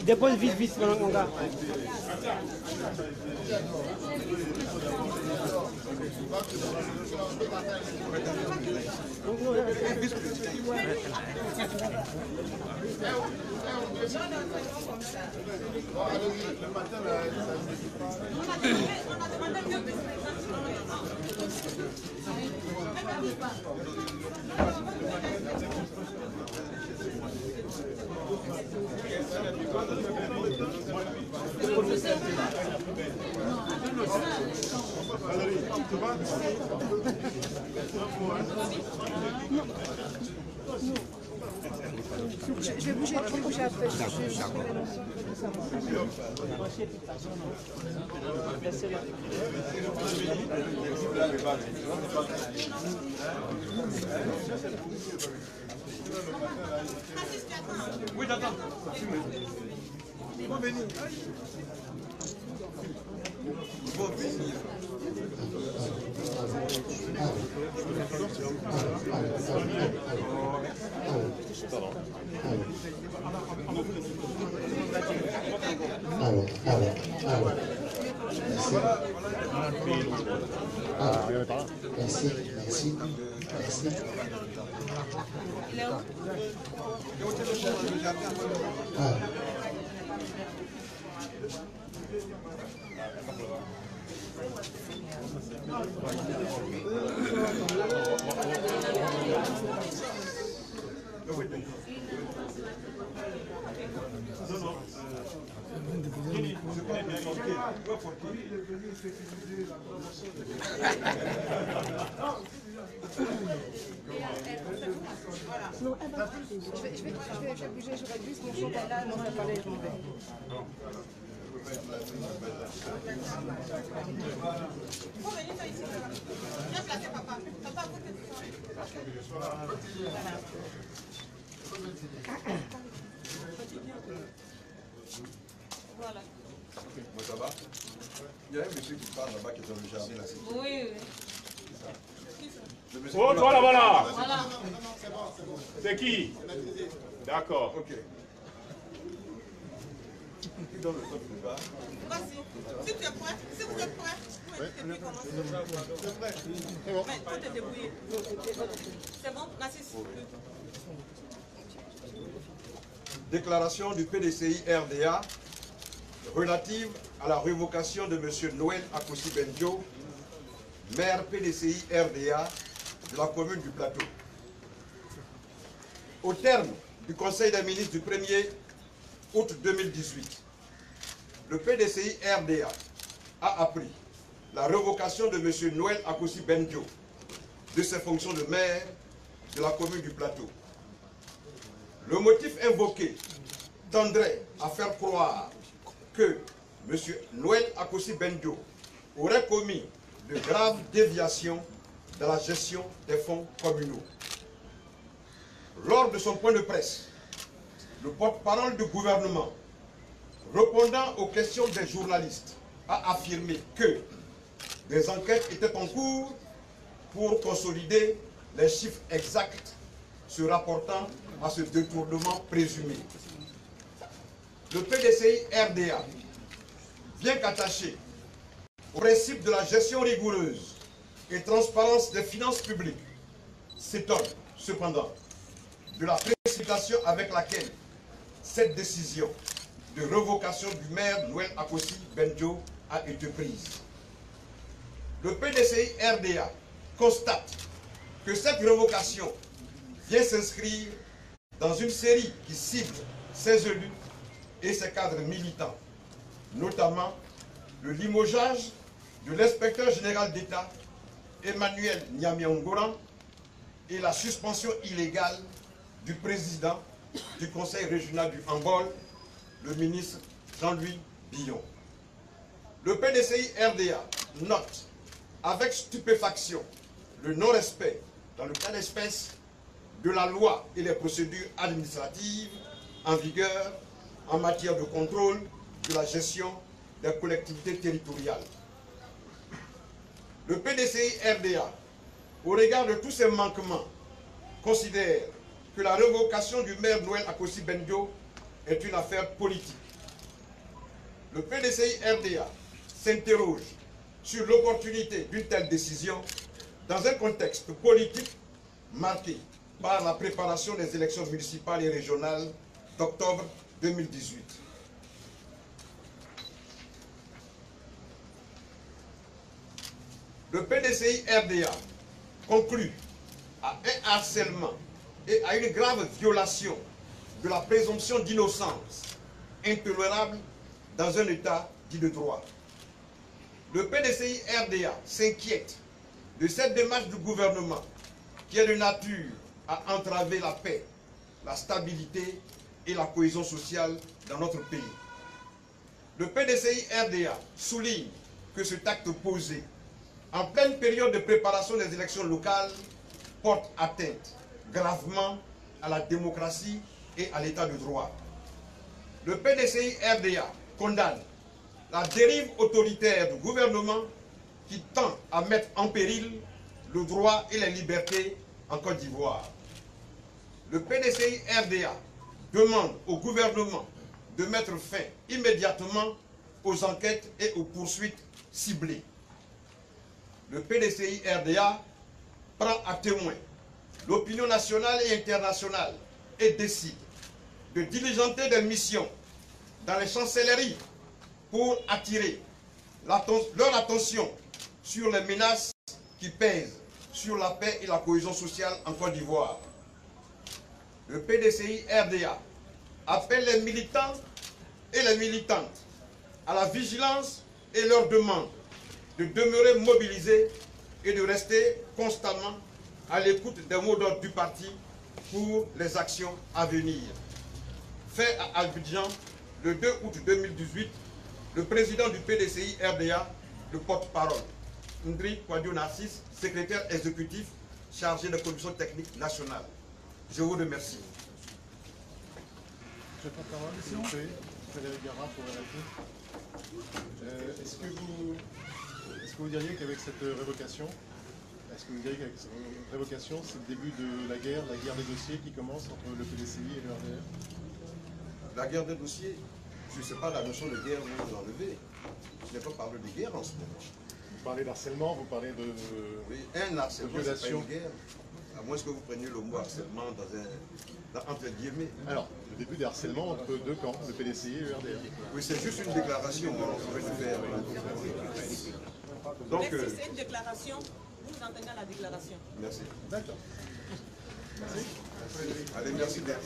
Dépose vite, vite, mon gars. Je vais bouger, après. Oui, j'attends. Ils vont venir. Ils vont venir. Merci. Non, je vais bouger, j'aurais dû, mon champ est là, non, ça parlait, je m'en vais. Voilà. Moi, ça va? Il y a un monsieur qui parle là-bas qui est dans le jardin là. Oui. Oh, toi là-bas là! Voilà. C'est qui? D'accord. Ok. Qui donne le top de bas? Vas-y. Si tu es prêt, si vous êtes prêt, vous mettez depuis commencer. C'est prêt. Mais faut te débrouiller. C'est bon, Nassis? Déclaration du PDCI RDA relative à la révocation de M. Noël Akossi Benjo, maire PDCI RDA de la commune du Plateau. Au terme du Conseil des ministres du 1er août 2018, le PDCI RDA a appris la révocation de M. Noël Akossi Benjo de ses fonctions de maire de la commune du Plateau. Le motif invoqué tendrait à faire croire que M. Noël Akossi Benjo aurait commis de graves déviations dans la gestion des fonds communaux. Lors de son point de presse, le porte-parole du gouvernement, répondant aux questions des journalistes, a affirmé que des enquêtes étaient en cours pour consolider les chiffres exacts se rapportant à ce détournement présumé. Le PDCI RDA, bien qu'attaché au principe de la gestion rigoureuse et transparence des finances publiques, s'étonne cependant de la précipitation avec laquelle cette décision de révocation du maire Noël Akossi Benjo a été prise. Le PDCI RDA constate que cette révocation vient s'inscrire dans une série qui cible ses élus et ses cadres militants, notamment le limogeage de l'inspecteur général d'État Emmanuel Nyamiangoran et la suspension illégale du président du conseil régional du Hambol, le ministre Jean-Louis Billon. Le PDCI RDA note avec stupéfaction le non-respect, dans le cas d'espèce, de la loi et les procédures administratives en vigueur en matière de contrôle de la gestion des collectivités territoriales. Le PDCI RDA, au regard de tous ces manquements, considère que la révocation du maire Noël Akossi Bendio est une affaire politique. Le PDCI-RDA s'interroge sur l'opportunité d'une telle décision dans un contexte politique marqué par la préparation des élections municipales et régionales d'octobre 2018. Le PDCI-RDA conclut à un harcèlement et à une grave violation de la présomption d'innocence intolérable dans un État dit de droit. Le PDCI-RDA s'inquiète de cette démarche du gouvernement qui est de nature à entraver la paix, la stabilité et la cohésion sociale dans notre pays. Le PDCI-RDA souligne que cet acte posé en pleine période de préparation des élections locales porte atteinte gravement à la démocratie et à l'état de droit. Le PDCI-RDA condamne la dérive autoritaire du gouvernement qui tend à mettre en péril le droit et les libertés en Côte d'Ivoire. Le PDCI-RDA demande au gouvernement de mettre fin immédiatement aux enquêtes et aux poursuites ciblées. Le PDCI-RDA prend à témoin l'opinion nationale et internationale et décide de diligenter des missions dans les chancelleries pour attirer leur attention sur les menaces qui pèsent sur la paix et la cohésion sociale en Côte d'Ivoire. Le PDCI-RDA appelle les militants et les militantes à la vigilance et leur demande de demeurer mobilisés et de rester constamment à l'écoute des mots d'ordre du parti pour les actions à venir. Fait à Abidjan le 2 août 2018, le président du PDCI-RDA, le porte-parole, Ndri Kwadio Narcisse, secrétaire exécutif chargé de la commission technique nationale. Je vous remercie. Je prends la parole, s'il vous plaît. Frédéric Garat pour arrêter. Est-ce que vous diriez qu'avec cette révocation, c'est le début de la guerre des dossiers qui commence entre le PDCI et le RDR? La guerre des dossiers, je ne sais pas la notion de guerre où vous enlevez. Je n'ai pas parlé de guerre en ce moment. Vous parlez d'harcèlement, vous parlez de... Oui, un harcèlement, c'est pas violation. une guerre. À moins que vous preniez le mot harcèlement entre guillemets. Alors, le début des harcèlements entre deux camps, le PDCI et le RDR. Oui, c'est juste une déclaration, on pourrait le faire. Donc, Mais si c'est une déclaration, vous entendez la déclaration. merci. D'accord. Allez, merci bien.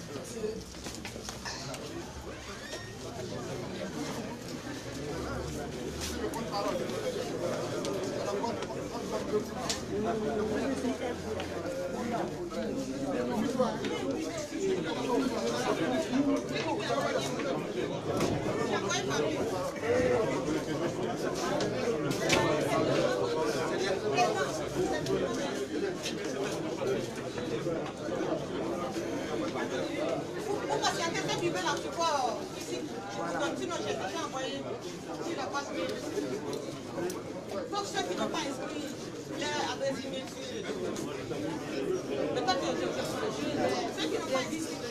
Vous patientez, quand tu veux la support ici, sinon j'ai déjà envoyé sur la passe mail. Donc ceux qui n'ont pas inscrit leur adresse email sur le temps que ceux qui n'ont pas inscrit